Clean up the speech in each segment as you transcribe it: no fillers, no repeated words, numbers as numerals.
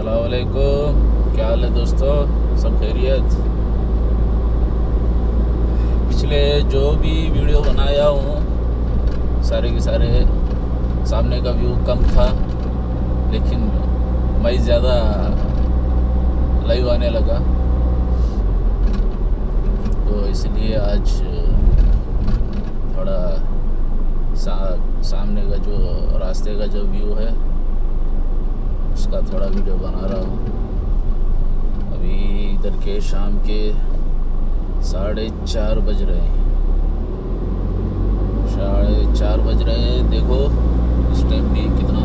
अस्सलाम वालेकुम। क्या हाल है दोस्तों, सब खैरियत। पिछले जो भी वीडियो बनाया हूँ सारे के सारे सामने का व्यू कम था, लेकिन मैं ज़्यादा लाइव आने लगा, तो इसलिए आज थोड़ा सामने का जो रास्ते का जो व्यू है उसका थोड़ा वीडियो बना रहा हूँ। अभी इधर के शाम के 4:30 बज रहे हैं। 4:30 बज रहे हैं। देखो इस टाइम भी कितना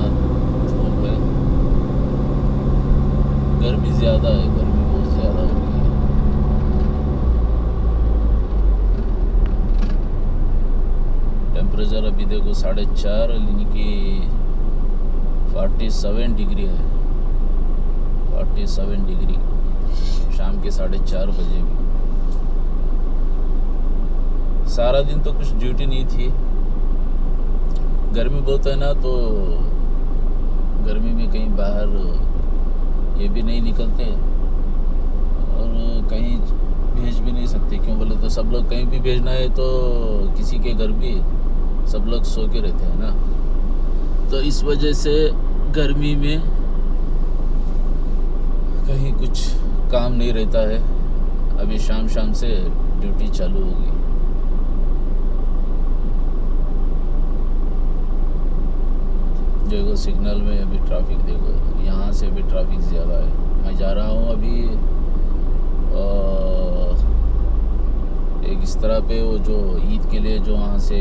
धूप है, गर्मी ज़्यादा है, गर्मी बहुत ज़्यादा हो गई है। टेम्परेचर अभी देखो 4:30 यानी कि 47 डिग्री है। 47 डिग्री शाम के 4:30 बजे भी। सारा दिन तो कुछ ड्यूटी नहीं थी, गर्मी बहुत है ना, तो गर्मी में कहीं बाहर ये भी नहीं निकलते और कहीं भेज भी नहीं सकते। क्यों बोले तो सब लोग कहीं भी भेजना है तो किसी के घर भी सब लोग सो के रहते हैं ना, तो इस वजह से गर्मी में कहीं कुछ काम नहीं रहता है। अभी शाम से ड्यूटी चालू होगी। देखो सिग्नल में अभी ट्रैफिक, देखो यहाँ से भी ट्रैफिक ज़्यादा है। मैं जा रहा हूँ अभी एक इस तरह पे, वो जो ईद के लिए जो वहाँ से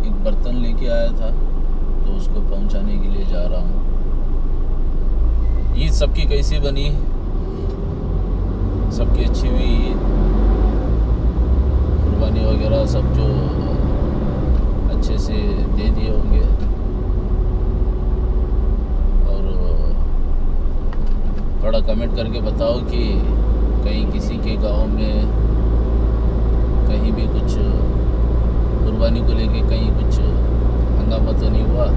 एक बर्तन लेके आया था तो उसको पहुँचाने के लिए जा रहा हूँ। ईद सबकी कैसी बनी, सबकी अच्छी हुई ईद, कुर्बानी वगैरह सब जो अच्छे से दे दिए होंगे। और थोड़ा कमेंट करके बताओ कि कहीं किसी के गांव में कहीं भी कुछ कुर्बानी को लेके कहीं कुछ हंगामा तो नहीं हुआ।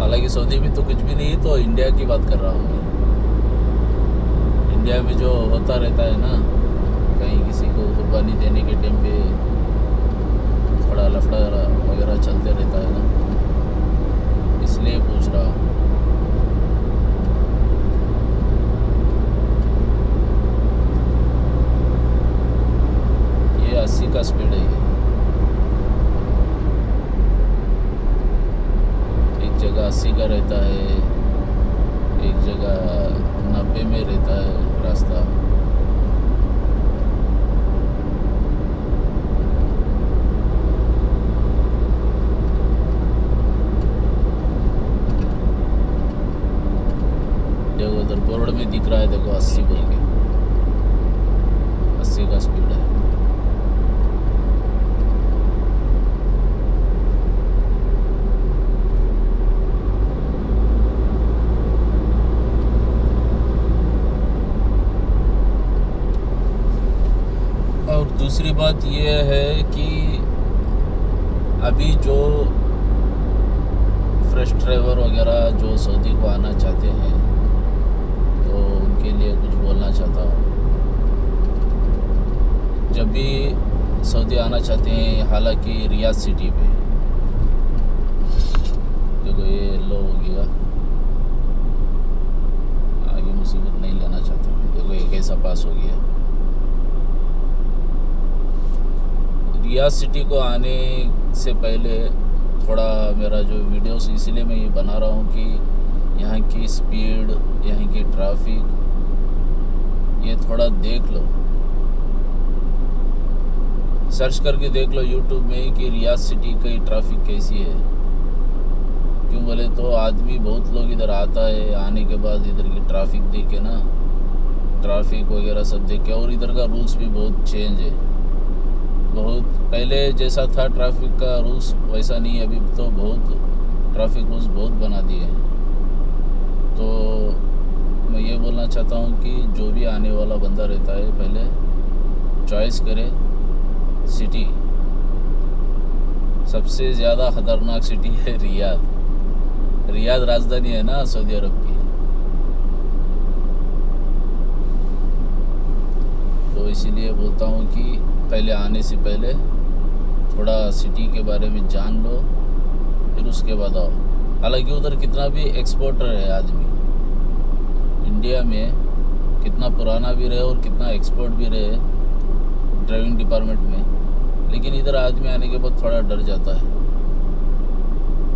हालांकि सऊदी में तो कुछ भी नहीं, तो इंडिया की बात कर रहा हूँ मैं। इंडिया में जो होता रहता है ना, कहीं किसी को कुर्बानी देने के टाइम पे थोड़ा लफड़ा वगैरह चलते रहता है ना, इसलिए पूछ रहा हूँ। ये 80 का स्पीड है। एक जगह 80 का रहता है, एक जगह 90 में रहता है रास्ता। देखो उधर बोर्ड में दिख रहा है, देखो 80 बोल के, 80 का स्पीड है। और दूसरी बात ये है कि अभी जो फ्रेश ड्राइवर वगैरह जो सऊदी को आना चाहते हैं तो उनके लिए कुछ बोलना चाहता हूँ। जब भी सऊदी आना चाहते हैं, हालांकि रियाद सिटी पे, देखो ये लो हो गया, आगे मुसीबत नहीं लेना चाहता मैं। देखो ये कैसा पास हो गया। रियाद सिटी को आने से पहले थोड़ा मेरा जो वीडियोस, इसलिए मैं ये बना रहा हूँ कि यहाँ की स्पीड, यहाँ की ट्रैफिक ये थोड़ा देख लो, सर्च करके देख लो यूट्यूब में कि रियाद सिटी की ट्रैफिक कैसी है। क्यों बोले तो आदमी बहुत लोग इधर आता है, आने के बाद इधर की ट्रैफिक देख के ना, ट्रैफिक वगैरह सब देख के, और इधर का रूल्स भी बहुत चेंज है। बहुत पहले जैसा था ट्रैफिक का रूल्स वैसा नहीं है, अभी तो बहुत ट्रैफिक रूल्स बहुत बना दिए हैं। तो मैं ये बोलना चाहता हूँ कि जो भी आने वाला बंदा रहता है पहले चॉइस करे सिटी। सबसे ज़्यादा ख़तरनाक सिटी है रियाद। रियाद राजधानी है ना सऊदी अरब की। तो इसीलिए बोलता हूँ कि पहले आने से पहले थोड़ा सिटी के बारे में जान लो, फिर उसके बाद आओ। हालांकि उधर कितना भी एक्सपोर्टर है आदमी, इंडिया में कितना पुराना भी रहे और कितना एक्सपोर्ट भी रहे ड्राइविंग डिपार्टमेंट में, लेकिन इधर आदमी आने के बाद थोड़ा डर जाता है।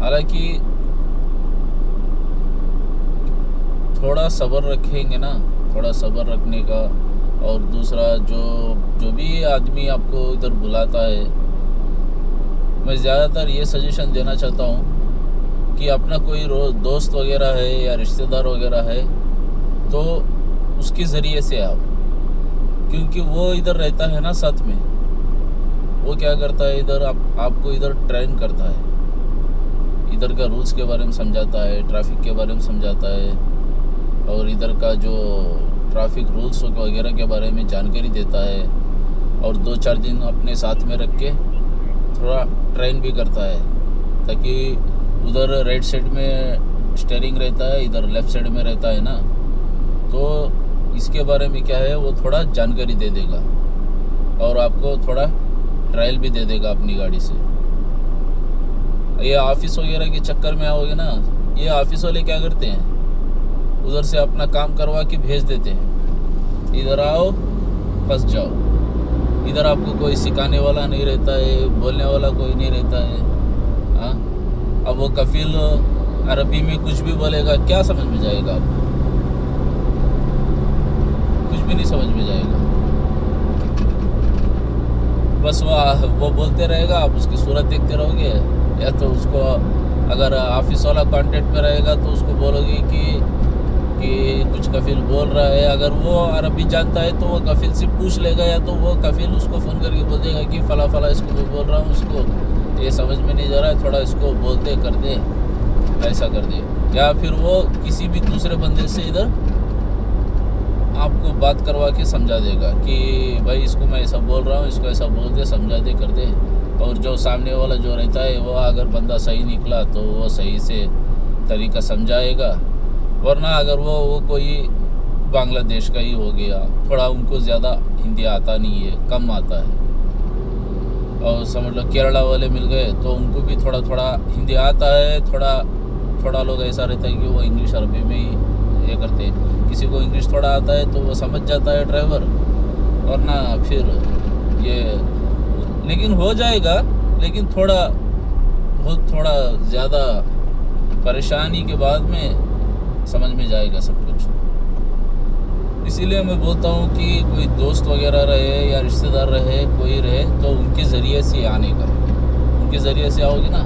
हालांकि थोड़ा सब्र रखेंगे ना, थोड़ा सब्र रखने का। और दूसरा जो भी आदमी आपको इधर बुलाता है, मैं ज़्यादातर ये सजेशन देना चाहता हूँ कि अपना कोई दोस्त वगैरह है या रिश्तेदार वगैरह है तो उसके ज़रिए से आओ, क्योंकि वो इधर रहता है ना साथ में। वो क्या करता है इधर आपको इधर ट्रेन करता है, इधर का रूल्स के बारे में समझाता है, ट्रैफिक के बारे में समझाता है, और इधर का जो ट्रैफिक रूल्स वगैरह के बारे में जानकारी देता है। और 2-4 दिन अपने साथ में रख के थोड़ा ट्रेन भी करता है, ताकि उधर राइट साइड में स्टीयरिंग रहता है, इधर लेफ़्ट साइड में रहता है ना, तो इसके बारे में क्या है वो थोड़ा जानकारी दे देगा और आपको थोड़ा ट्रायल भी दे देगा अपनी गाड़ी से। ये ऑफिस वगैरह के चक्कर में आओगे ना, ये ऑफिस वाले क्या करते हैं, उधर से अपना काम करवा के भेज देते हैं, इधर आओ फंस जाओ। इधर आपको कोई सिखाने वाला नहीं रहता है, बोलने वाला कोई नहीं रहता है। हाँ, अब वो कफिल अरबी में कुछ भी बोलेगा, क्या समझ में जाएगा आपको? कुछ भी नहीं समझ में जाएगा। बस वो बोलते रहेगा, आप उसकी सूरत देखते रहोगे, या तो उसको अगर ऑफिस वाला कांटेक्ट में रहेगा तो उसको बोलोगे कि कुछ कफिल बोल रहा है। अगर वो अरबी जानता है तो वो कफिल से पूछ लेगा, या तो वो कफिल उसको फ़ोन करके बोल देगा कि फ़ला फ़ला इसको मैं बोल रहा हूँ, उसको ये समझ में नहीं जा रहा है, थोड़ा इसको बोलते कर दे, ऐसा कर दे। या फिर वो किसी भी दूसरे बंदे से इधर आपको बात करवा के समझा देगा कि भाई इसको मैं ऐसा बोल रहा हूँ, इसको ऐसा बोल दे, समझा दे, कर दे। और जो सामने वाला जो रहता है वो अगर बंदा सही निकला तो वो सही से तरीका समझाएगा, वरना अगर वो कोई बांग्लादेश का ही हो गया, थोड़ा उनको ज़्यादा हिंदी आता नहीं है, कम आता है, और समझ लो केरला वाले मिल गए तो उनको भी थोड़ा थोड़ा हिंदी आता है। थोड़ा लोग ऐसा रहता है कि वो इंग्लिश अरबी में ही ये करते हैं। किसी को इंग्लिश थोड़ा आता है तो वो समझ जाता है ड्राइवर, वरना फिर ये लेकिन हो जाएगा, लेकिन थोड़ा ज़्यादा परेशानी के बाद में समझ में जाएगा सब कुछ। इसीलिए मैं बोलता हूँ कि कोई दोस्त वगैरह रहे या रिश्तेदार रहे, कोई रहे, तो उनके ज़रिए से आने का। उनके ज़रिए से आओगे ना,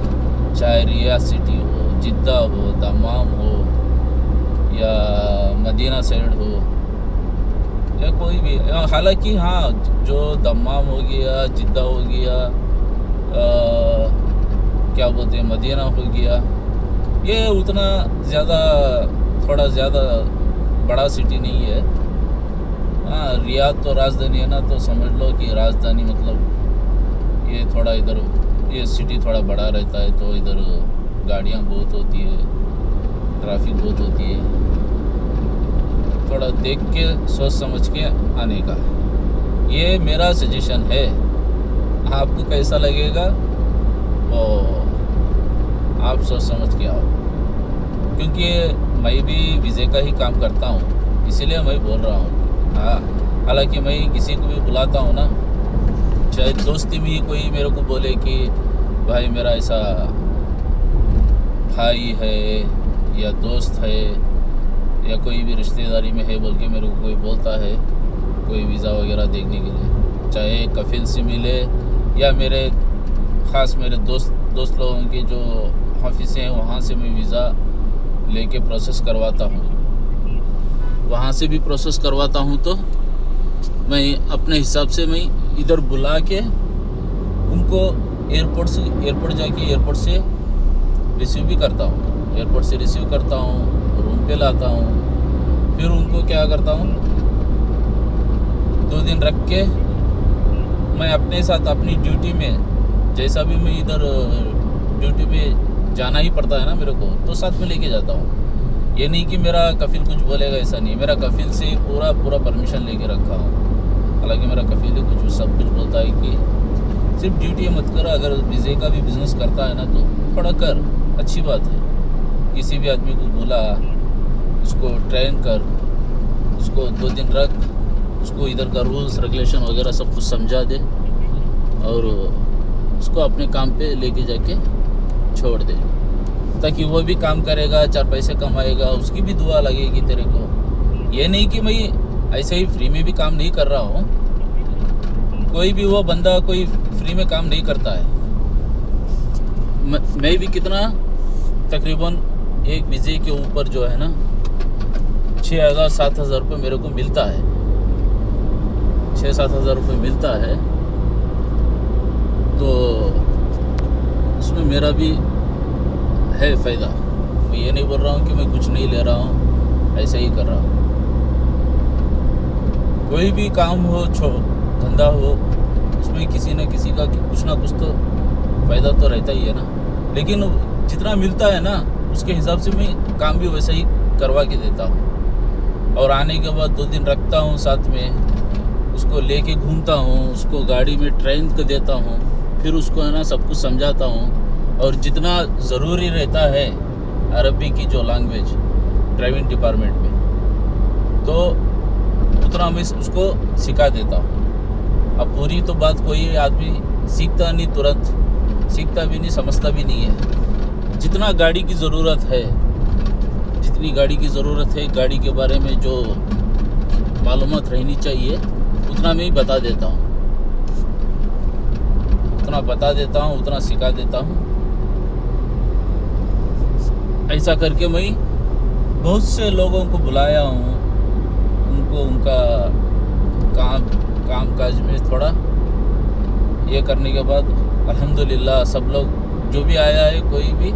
चाहे रियाद सिटी हो, जिद्दा हो, दमाम हो, या मदीना साइड हो, या कोई भी। हालांकि हाँ, जो दमाम हो गया, जिद्दा हो गया, क्या बोलते हैं, मदीना हो गया, ये उतना थोड़ा ज़्यादा बड़ा सिटी नहीं है। हाँ, रियाद तो राजधानी है ना, तो समझ लो कि राजधानी मतलब ये थोड़ा इधर ये सिटी थोड़ा बड़ा रहता है, तो इधर गाड़ियाँ बहुत होती है, ट्रैफिक बहुत होती है। थोड़ा देख के सोच समझ के आने का, ये मेरा सजेशन है। आपको कैसा लगेगा वो आप सोच समझ के आओ, क्योंकि मैं भी वीज़े का ही काम करता हूँ, इसीलिए मैं बोल रहा हूँ। हाँ, हालांकि मैं किसी को भी बुलाता हूँ ना, चाहे दोस्ती में ही कोई मेरे को बोले कि भाई मेरा ऐसा भाई है या दोस्त है या कोई भी रिश्तेदारी में है बोल के मेरे को कोई बोलता है, कोई वीज़ा वगैरह देखने के लिए, चाहे कफिल से मिले या मेरे ख़ास मेरे दोस्त लोगों के जो ऑफिस हैं वहाँ से मैं वीज़ा लेके प्रोसेस करवाता हूँ, वहाँ से भी प्रोसेस करवाता हूँ। तो मैं अपने हिसाब से मैं इधर बुला के उनको एयरपोर्ट जाके एयरपोर्ट से रिसीव भी करता हूँ, एयरपोर्ट से रिसीव करता हूँ, रूम पे लाता हूँ, फिर उनको क्या करता हूँ 2 दिन रख के मैं अपने साथ अपनी ड्यूटी में, जैसा भी मैं इधर ड्यूटी में जाना ही पड़ता है ना मेरे को, तो साथ में लेके जाता हूँ। ये नहीं कि मेरा कफिल कुछ बोलेगा, ऐसा नहीं। मेरा कफिल से पूरा परमिशन लेके रखा हूँ। हालांकि मेरा कफिल ही कुछ सब कुछ बोलता है कि सिर्फ ड्यूटी मत कर, अगर वीज़े का भी बिज़नेस करता है ना तो थोड़ा कर, अच्छी बात है। किसी भी आदमी को बोला, उसको ट्रेन कर, उसको 2 दिन रख, उसको इधर का रूल्स रेगुलेशन वगैरह सब कुछ समझा दे और उसको अपने काम पे लेके जाके छोड़ दे, ताकि वो भी काम करेगा, 4 पैसे कमाएगा, उसकी भी दुआ लगेगी तेरे को। ये नहीं कि मैं ऐसे ही फ्री में भी काम नहीं कर रहा हूँ। कोई भी वो बंदा कोई फ्री में काम नहीं करता है। मैं भी कितना तकरीबन एक वीज़े के ऊपर जो है ना 6,000-7,000 रुपये मेरे को मिलता है, 6-7 हज़ार रुपये मिलता है। तो उसमें मेरा भी है फ़ायदा। मैं ये नहीं बोल रहा हूँ कि मैं कुछ नहीं ले रहा हूँ, ऐसे ही कर रहा हूँ। कोई भी काम हो, धंधा हो, उसमें किसी न किसी का कुछ ना कुछ तो फ़ायदा तो रहता ही है ना। लेकिन जितना मिलता है ना उसके हिसाब से मैं काम भी वैसा ही करवा के देता हूँ। और आने के बाद 2 दिन रखता हूँ साथ में, उसको लेके घूमता हूँ, उसको गाड़ी में ट्रेन कर देता हूँ, फिर उसको है ना सब कुछ समझाता हूँ। और जितना ज़रूरी रहता है अरबी की जो लैंग्वेज ड्राइविंग डिपार्टमेंट में, तो उतना मैं उसको सिखा देता हूँ। अब पूरी तो बात कोई आदमी सीखता नहीं, तुरंत सीखता भी नहीं, समझता भी नहीं है। जितना गाड़ी की ज़रूरत है, जितनी गाड़ी की ज़रूरत है, गाड़ी के बारे में जो मालूमात रहनी चाहिए उतना मैं ही बता देता हूँ, उतना बता देता हूँ, उतना सिखा देता हूँ। ऐसा करके मैं बहुत से लोगों को बुलाया हूँ, उनको उनका काम काज में थोड़ा ये करने के बाद अल्हम्दुलिल्लाह सब लोग जो भी आया है, कोई भी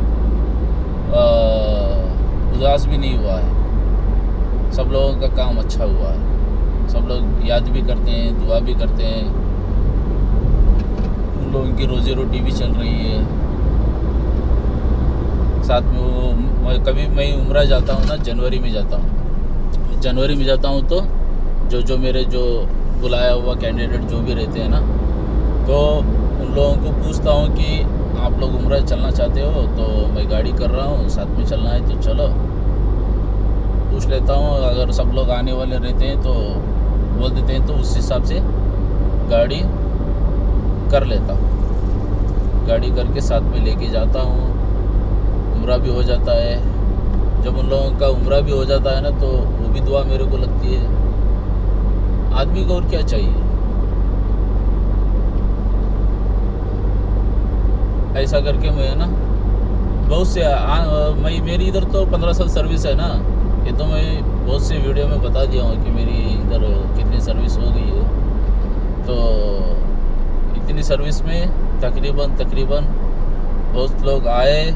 उदास भी नहीं हुआ है। सब लोगों का काम अच्छा हुआ है, सब लोग याद भी करते हैं, दुआ भी करते हैं। उन लोगों की रोज़ी रोटी भी चल रही है। साथ में वो कभी मैं उम्रा जाता हूँ ना, जनवरी में जाता हूँ। जनवरी में जाता हूँ तो जो मेरे जो बुलाया हुआ कैंडिडेट जो भी रहते हैं ना, तो उन लोगों को पूछता हूँ कि आप लोग उम्रा चलना चाहते हो तो मैं गाड़ी कर रहा हूँ, साथ में चलना है तो चलो। पूछ लेता हूँ, अगर सब लोग आने वाले रहते हैं तो बोल देते हैं, तो उस हिसाब से गाड़ी कर लेता हूँ। गाड़ी करके साथ में लेके जाता हूँ, उम्रा भी हो जाता है। जब उन लोगों का उम्रा भी हो जाता है ना, तो वो भी दुआ मेरे को लगती है। आदमी को और क्या चाहिए। ऐसा करके मैं ना बहुत से मेरी इधर तो 15 साल सर्विस है ना। ये तो मैं बहुत से वीडियो में बता दिया हूँ कि मेरी इधर कितनी सर्विस हो गई है। तो इतनी सर्विस में तकरीबन बहुत लोग आए,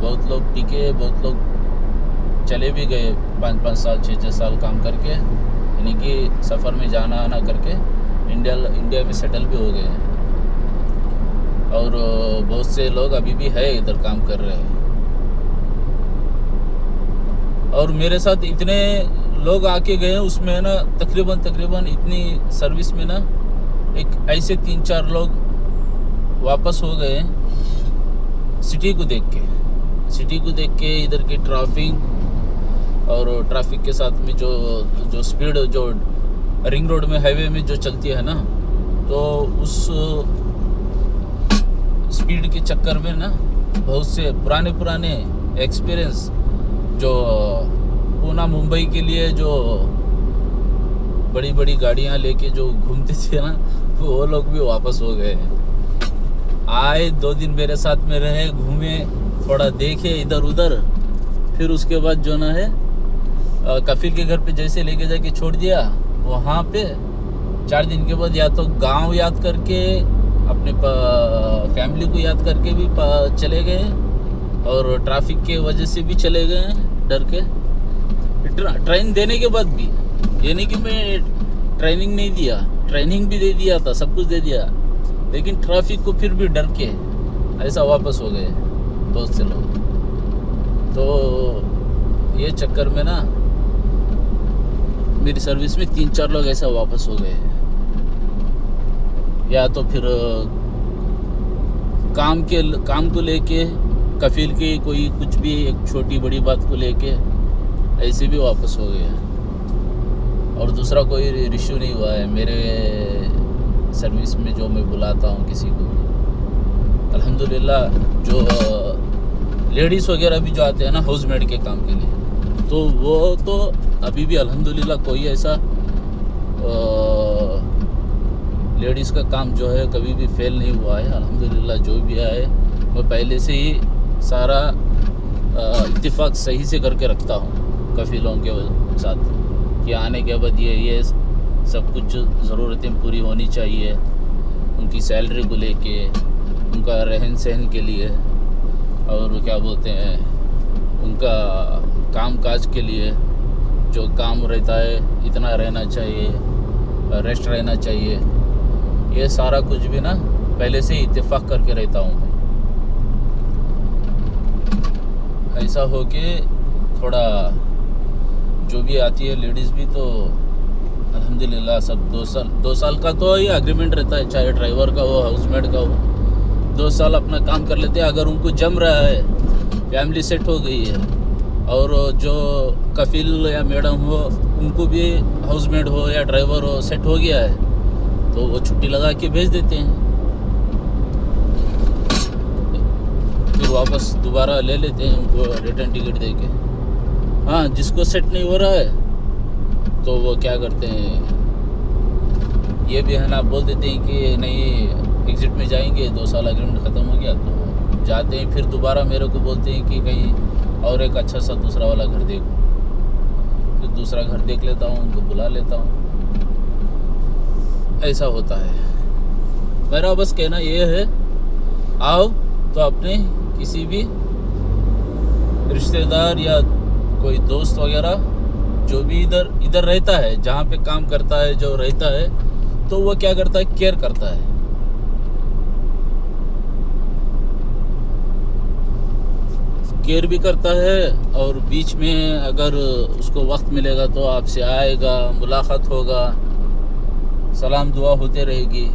बहुत लोग टिके, बहुत लोग चले भी गए 5-5 साल 6-6 साल काम करके, यानी कि सफ़र में जाना आना करके इंडिया में सेटल भी हो गए हैं। और बहुत से लोग अभी भी है इधर काम कर रहे हैं। और मेरे साथ इतने लोग आके गए, उसमें ना तकरीबन इतनी सर्विस में ना एक ऐसे 3-4 लोग वापस हो गए सिटी को देख के, इधर की ट्रैफिक और ट्रैफिक के साथ में जो स्पीड जो रिंग रोड में हाईवे में जो चलती है ना, तो उस स्पीड के चक्कर में ना बहुत से पुराने एक्सपीरियंस जो पूना मुंबई के लिए जो बड़ी गाड़ियां लेके जो घूमते थे ना, वो लोग भी वापस हो गए हैं। आए 2 दिन मेरे साथ में रहे, घूमे, थोड़ा देखे इधर उधर, फिर उसके बाद जो ना है कफिल के घर पे जैसे लेके जाके छोड़ दिया, वहाँ पे 4 दिन के बाद या तो गांव याद करके, अपने फैमिली को याद करके भी चले गए, और ट्रैफिक के वजह से भी चले गए डर के। ट्रेन देने के बाद भी, ये नहीं कि मैं ट्रेनिंग नहीं दिया, ट्रेनिंग भी दे दिया था, सब कुछ दे दिया, लेकिन ट्रैफिक को फिर भी डर के ऐसा वापस हो गए। बहुत से लोग। तो ये चक्कर में ना मेरी सर्विस में 3-4 लोग ऐसा वापस हो गए, या तो फिर काम को लेके, कफील की कोई कुछ भी एक छोटी बड़ी बात को लेके ऐसे भी वापस हो गए। और दूसरा कोई इशू नहीं हुआ है मेरे सर्विस में जो मैं बुलाता हूँ किसी को। अल्हम्दुलिल्लाह जो लेडीज़ वगैरह भी जो आते हैं ना हाउसमेड के काम के लिए, तो वो तो अभी भी अल्हम्दुलिल्लाह कोई ऐसा लेडीज़ का काम जो है कभी भी फेल नहीं हुआ है। अल्हम्दुलिल्लाह जो भी आए मैं पहले से ही सारा इत्तेफाक सही से करके रखता हूँ कफीलों के साथ कि आने के बाद ये सब कुछ ज़रूरतें पूरी होनी चाहिए, उनकी सैलरी को लेके, उनका रहन सहन के लिए, और क्या बोलते हैं उनका काम काज के लिए जो काम रहता है इतना रहना चाहिए, रेस्ट रहना चाहिए, ये सारा कुछ भी ना पहले से ही इत्तेफाक करके रहता हूँ मैं। ऐसा हो के थोड़ा जो भी आती है लेडीज़ भी तो अल्हम्दुलिल्लाह सब 2 साल का तो ये एग्रीमेंट रहता है, चाहे ड्राइवर का हो हाउसमेड का हो, 2 साल अपना काम कर लेते हैं। अगर उनको जम रहा है, फैमिली सेट हो गई है, और जो कफील या मैडम हो उनको भी हाउसमेड हो या ड्राइवर हो सेट हो गया है, तो वो छुट्टी लगा के भेज देते हैं, फिर वापस दोबारा ले लेते हैं उनको रिटर्न टिकट दे के। हाँ, जिसको सेट नहीं हो रहा है तो वो क्या करते हैं, ये भी है ना, बोल देते हैं कि नहीं एग्ज़िट में जाएंगे, 2 साल एग्रीमेंट ख़त्म हो गया, तो जाते हैं। फिर दोबारा मेरे को बोलते हैं कि कहीं और एक अच्छा सा दूसरा वाला घर देखो, फिर दूसरा घर देख लेता हूँ, उनको बुला लेता हूँ। ऐसा होता है। मेरा बस कहना ये है, आओ तो अपने किसी भी रिश्तेदार या कोई दोस्त वगैरह जो भी इधर रहता है, जहाँ पे काम करता है, जो रहता है, तो वो क्या करता है, केयर करता है। केयर भी करता है, और बीच में अगर उसको वक्त मिलेगा तो आपसे आएगा, मुलाकात होगा, सलाम दुआ होते रहेगी।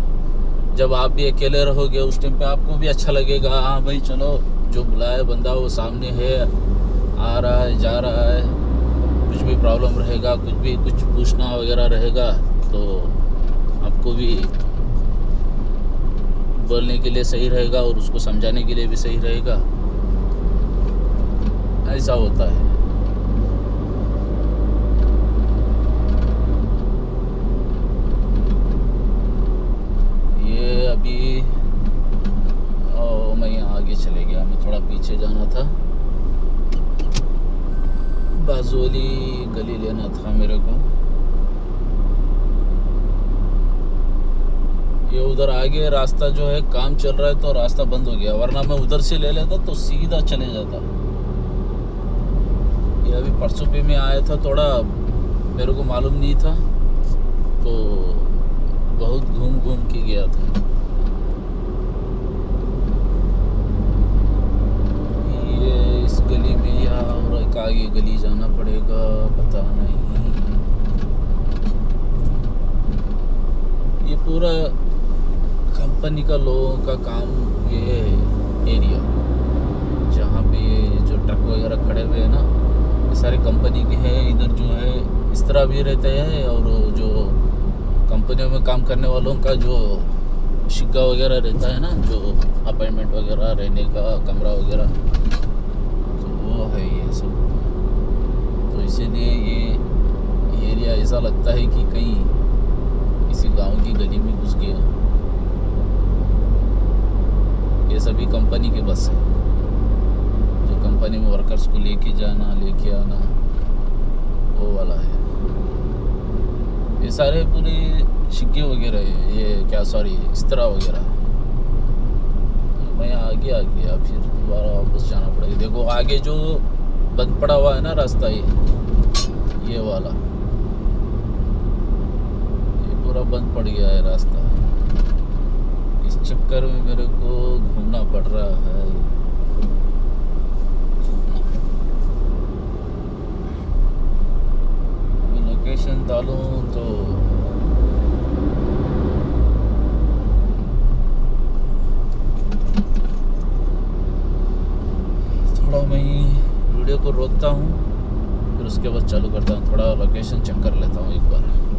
जब आप भी अकेले रहोगे उस टाइम पे आपको भी अच्छा लगेगा, हाँ भाई चलो जो बुलाया बंदा वो सामने है, आ रहा है, जा रहा है। कुछ भी प्रॉब्लम रहेगा, कुछ पूछना वगैरह रहेगा तो आपको भी बोलने के लिए सही रहेगा और उसको समझाने के लिए भी सही रहेगा। ऐसा होता है। ये अभी मैं यहाँ आगे चले गया, मैं थोड़ा पीछे जाना था, बाजोली गली लेना था मेरे को। ये उधर आगे रास्ता जो है काम चल रहा है तो रास्ता बंद हो गया, वरना मैं उधर से ले लेता तो सीधा चले जाता। ये अभी परसों भी मैं आया था, थोड़ा मेरे को मालूम नहीं था तो बहुत घूम के गया था। ये इस गली में या और एक आगे गली जाना पड़ेगा, पता नहीं। ये पूरा कंपनी का लोगों का काम, ये एरिया जहाँ पे जो ट्रक वगैरह खड़े हुए हैं ना, ये सारे कंपनी के हैं। इधर जो है इस तरह भी रहते हैं, और जो कंपनियों में काम करने वालों का जो शिक्का वगैरह रहता है ना, जो अपॉइंटमेंट वगैरह रहने का कमरा वगैरह, तो वो है ये सब। तो इसीलिए ये एरिया ऐसा लगता है कि कहीं किसी गांव की गली में घुस गया। ये सभी कंपनी के बस है, जो कंपनी में वर्कर्स को लेके जाना लेके आना, वो वाला है। ये सारे पूरे शिक्के वगैरह है, ये क्या सॉरी इस्त्रा वगैरह। मैं आगे आ गया, फिर दोबारा वापस जाना पड़ेगा। देखो आगे जो बंद पड़ा हुआ है ना रास्ता, ये वाला, ये पूरा बंद पड़ गया है रास्ता। इस चक्कर में मेरे को घूमना पड़ रहा है। डालूं तो थोड़ा मैं वीडियो को रोकता हूँ, फिर उसके बाद चालू करता हूँ। थोड़ा लोकेशन चेक कर लेता हूँ एक बार।